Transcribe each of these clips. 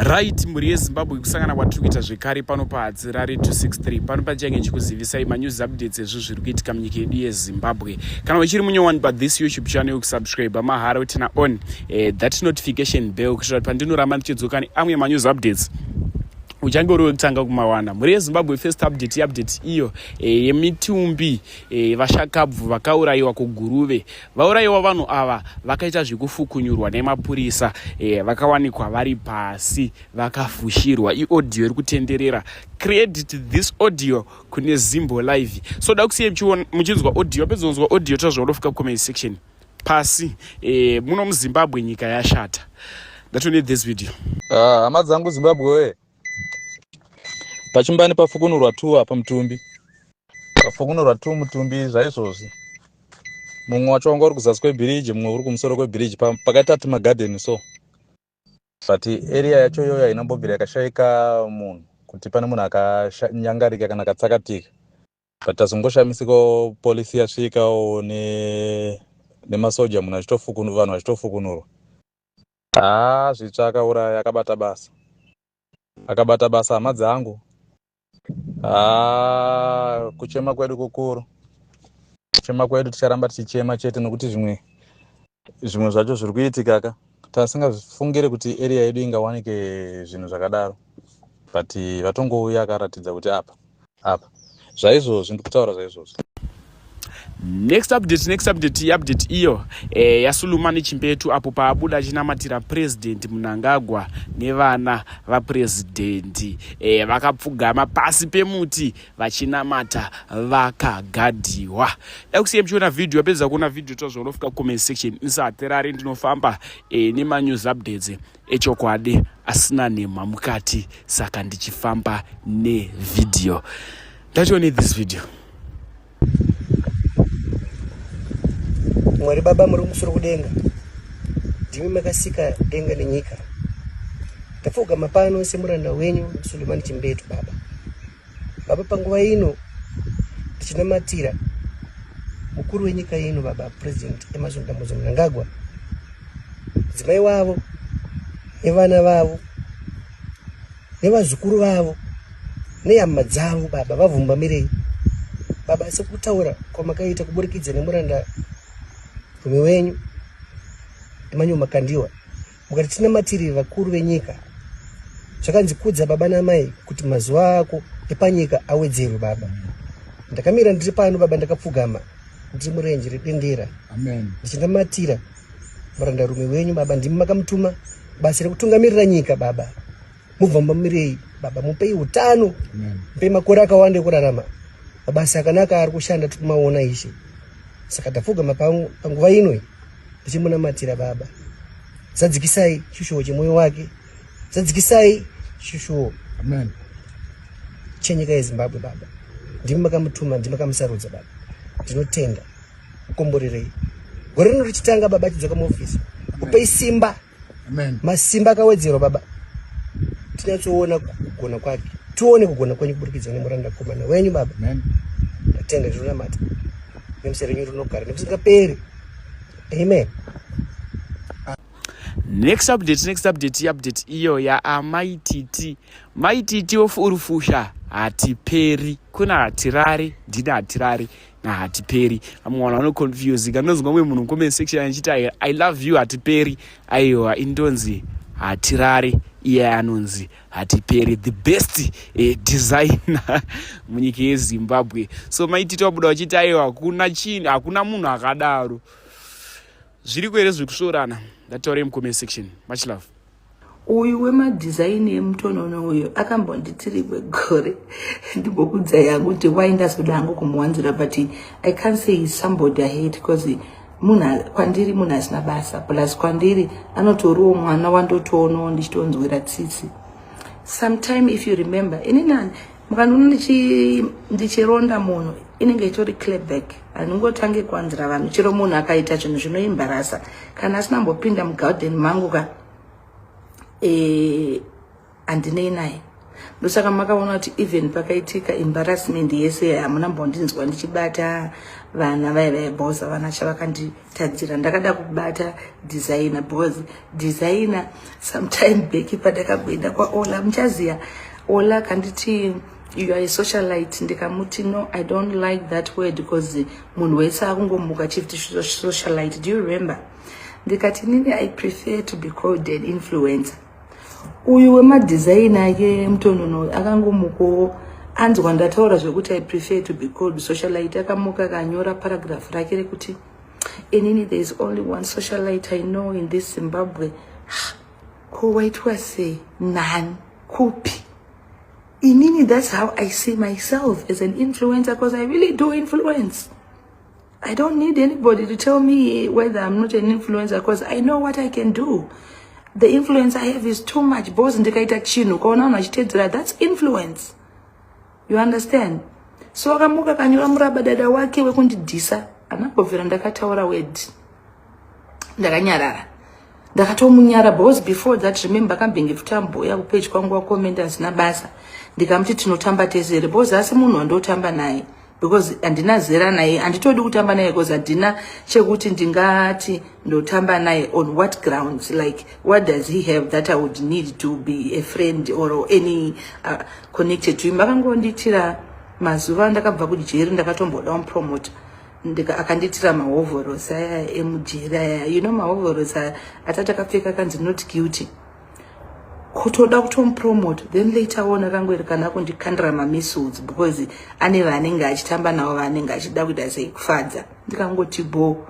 Right, muri yeZimbabwe kusangana kwatiri kuita zvekare pano paHadzirare 263 pano pachange chikuzivisai manews updates ezvo zviri kuitika munyika yedu yeZimbabwe. Kana uchiri munyowani pathis YouTube channel kusubscribe mahara utina on that notification bell kuitira kuti pandinoramba ndichidzoka neamwe manews updates uchange uri wekutanga kumawana. Muri yeZimbabwe first update iyo yemitumbi vashakabvu vakaurayiwa kuGuruve. Vaurayiwa vanhu ava vakaita zvekufukunyurwa nemapurisa, vakawanikwa vari pasi vakafushirwa. Audio iri kutenderera. Credit this audio kune Zimbo Live. So da kusiye muchinzwa audio, pedzonzwa audio tazvaunofika comment section. Pasi muno muZimbabwe nyika yashata. That we need this video. Hama dzangu Zimbabwe we. Pachimbani pafukunurwa 2 apa mutumbi. Pafukunurwa 2 mutumbi zvaizvozvi. Mumwe wacho wanga uri kuzasi kwebridge, mumwe uri kumusoro kwebridge pakaita ati magarden so. But area yacho yoyo hainambobvira yakashaika munhu kuti pane munhu akanyangarika kana akatsakatika. But tazongoshamisiiko polisi yasvikawo nemasoja munhu achitofukunurwa, vanhu vachitofukunurwa. Zvitsva akauraya, akabata basa hama dzangu. Kuchema kwedu kukuru. Kuchema kwedu ticharamba tichichema chete nokuti zvimwe zvacho zviri kuitika ka. Tasingafungire kuti area yedu ingawanike zvinhu zvakadaro. But vatongouya akaratidza kuti apa. Zvaizvozvi ndikutaura zvaizvozvi. Next update iyo yaSulumani Chimpetu apo paabuda achinamatira president Mnangagwa nevana vapresident vakapfugama pasi pemuti vachinamata vakagadhiwa. Dakusiye mchiona video, yapedza kuona video tozvinofika comment section isaterare ndinofamba nemanews updates echokwadi asina nema mukati, saka ndichifamba nevideo. Tatione this video. Mwari Baba muri kumusoro kudenga, ndimi makasika denga nenyika. Tafugama pano semuranda wenyu Sulemani Chimpetu Baba panguva ino tichinamatira mukuru wenyika ino Baba President Emmerson Mnangagwa, dzimai wavo nevana vavo nevazukuru vavo nehama dzavo Baba vavhumbamirei Baba sekutaura kwamakaita kuburikidza nemuranda rume wenyu Emmanuel Makandiwa, mukati tinamatiri vakuru venyika. Zvakanzikudza Baba namai kuti mazuva ako epanyika awedzerwe Baba. Ndakamira ndiri pano Baba, ndakapfugama ndiri murenje redendera. Amen. Ndichinamatira muranda rume wenyu Baba, ndimi makamutuma basa rekutungamirira nyika Baba. Mubvambamirei Baba, mupei utano. Amen. Mupei makore akawanda ekurarama. Mabasa akanaka ari kushanda tikumaona Ishe. Saka tafugama panguva ino tichimunamatira Baba. Zadzikisai shushuwo chemwoyo wake, zadzikisai shushuwo Amen. chenyika yeZimbabwe Baba. Ndimi makamutuma, ndimi makamusarudza Baba. Ndinotenda kukomborerei gore rino richitanga Baba achidzoka muofisi. Kupei simba. Amen. Masimba akawedzerwa Baba. Tinatsoona kugona kwake, tuone kugona kwenyu kuburikidza nemuranda komana wenyu Baba. Amen. Ndatenda ndinonamata nemuserenyu runogara nemusingaperi. Amen. Next update iyo ya maititi ofurufusha hatiperi. Kuna hatirare, ndina hatirare na hatiperi. Amwana wano confuse kanozwa mwe munhu comment section anchita I love you hatiperi. Aiwa indonzi hatirare, iye anonzi hatiperi, the best designer munyika yeZimbabwe. So maititi wabuda wachiti aiwa hakuna munhu akadaro. Zviri kwere zviri kushorana. Ndataure mucomment section. Much love. Uyu wemadesign emutonono uyu akambonditiri kwegore ndibokudza yangu kuti wainda zoda hangu kumuwanzira, but I can't say he's somebody I hate because kwandiri munhu asina basa, plus kwandiri anotoriwo mwana wandotoonawo ndichitonzwira tsitsi. Sometime if you remember inini mukanona ndichironda munhu inenge itori clapback, handingotange kuwanzira vanhu chero munhu akaita chinhu zvinoimbarasa kana asinambopinda mugarden mangu ka handinei naye. ndosaka makaona kuti even pakaitika embarrassment yese hamuna mbondinzwa ndichibata vana vaibhosa vana chavakanditadzira ndakada kubata designer because designer sometime back padakakuenda kwaOla muchaziya Ola kanditi you are a socialite ndikamuti no I don't like that word because munhu wese akungomuka chifti socialite. Do you remember? Ndikati nini I prefer to be called an influencer. Uyu wemadesigner ke mtonono akangomuko anzwa ndataura zvekuti I prefer to be called socialite akamuka kanyora paragraph rake rekuti inini there is only one socialite I know in this Zimbabwe. Ko waitwa say none kupi. Inini, that's how I see myself as an influencer because I really do influence. I don't need anybody to tell me whether I'm not an influencer because I know what I can do. The influence I have is too much. That's influence. You understand? So akamuka kanyura muraba dada wake wekundidhisa anakobvera ndakataura word ndakanyarara ndakatomunyara because before that remember kambinge futamboya kupage kwangu wa commenters na basa ndikamuti tinotamba tezere because asi munhu andotamba naye because andina zera naye anditodi kutamba naye because andina chekuti ndingati ndotamba naye on what grounds, like what does he have that I would need to be a friend or any connected to him. Vakangonditira mazuva ndakabva kujeri ndakatomboda promote ndika akanditira mahovhorosi aya emujeri aya, you know mahovhorosi atata kapfeka kanzi not guilty kutoda kutompromote, then later on akangoerekana kundikandira mamissiles because ane vanenge achitamba navo vanenge achida kuita sekufadza ndikangoti bo.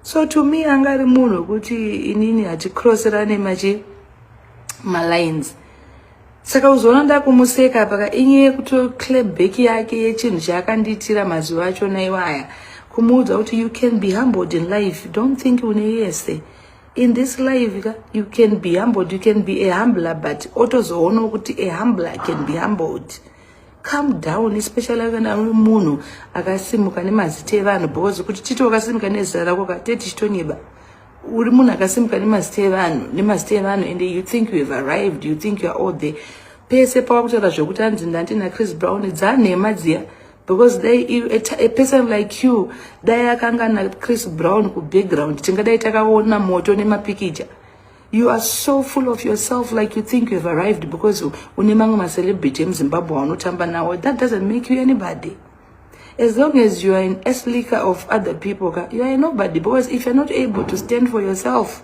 So to me angari munhu kuti inini aticrossirane machi malines. Saka uzoona ndakumuseka paka inye kuto clap back yake yechinhu chaakanditira mazuva acho naiwaya kumuudza kuti you can be humbled in life, don't think une yese. In this life, you can be humbled, you can be a humbler, but otozoona kuti a humbler can be humbled. Calm down, especially when munhu akasimuka nemazita evanhu because kuti tito wakasimuka nezita rako kateti chitonyeba. Uri munhu akasimuka nemazita evanhu and you think you have arrived, you think you are all there. Pese pawakutaura zvokuti anzi ndandina Chris Brown dzanhema dziya. Because a person like you, dai akanga na Chris Brown ku background, tingadai takaona moto nemapikicha. You are so full of yourself, like you think you have arrived because une mamwe celebrity in Zimbabwe wanotamba nawo. That doesn't make you anybody. As long as you are in a slicker of other people, you are nobody. Because if you're not able to stand for yourself,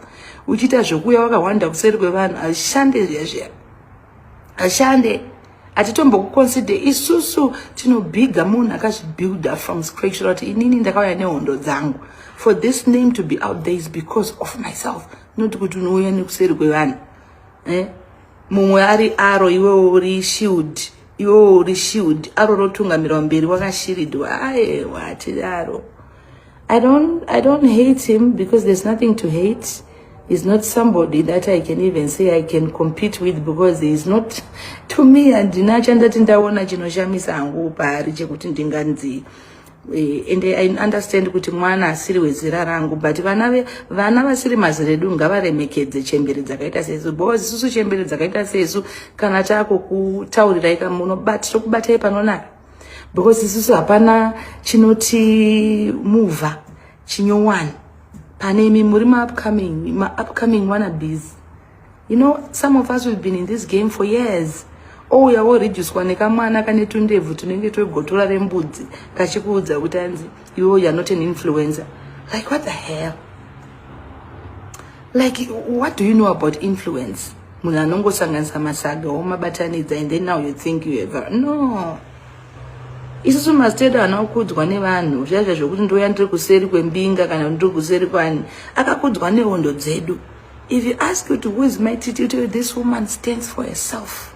uchita zvokuya wakawanda kuseri kwevanhu, ashande zviya. Ashande. Atitombo kuconsider isusu tinobiga munhu akazvibuilda from scratch kuti inini ndakauya nehondo dzangu. For this name to be out there is because of myself, not kuti unouya nekuseri kwevanhu. Mumwe ari aro iwe uri shield, aro rotungamira mberi wakashiridwa. Wati aro. I don't hate him because there's nothing to hate. He's not somebody that I can even say I can compete with because he is not, to me, and ndinachanda ndaona chinoshamisa hangu pari chekuti ndinganzi. And I understand kuti mwana asiri wezera rangu, but vana vasiri mazera edu ngavaremekedze chembere dzakaita sesu because isusu chembere dzakaita sesu kana chako kutaurira ikamuno but tokubatai panonaka because isusu hapana chinoti muva chinyowani. Panemi murima upcoming wannabes. You know, some of us have been in this game for years. Oh, ya wo reduce neka mwana kane tundevu tunenge togotora rembudzi kachikuudza kuti anzi you are not an influencer. Like what the hell? Like what do you know about influence? Munhu anongosanganisa masaga womabatanidza and then now you think you ever. No. Isusu mastedo anokudzwa nevanhu zvazva zvokuti ndoya ndiri kuseri kwembinga kana ndiri kuseri kwani akakudzwa nehondo dzedu. If you ask you to who is my teacher, this woman stands for herself.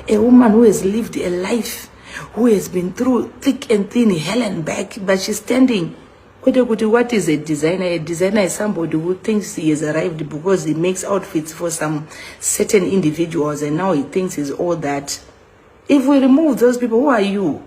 A woman who has lived a life, who has been through thick and thin, hell and back, but she's standing. What is a designer? A designer is somebody who thinks he has arrived because he makes outfits for some certain individuals and now he thinks he's all that. If we remove those people, who are you?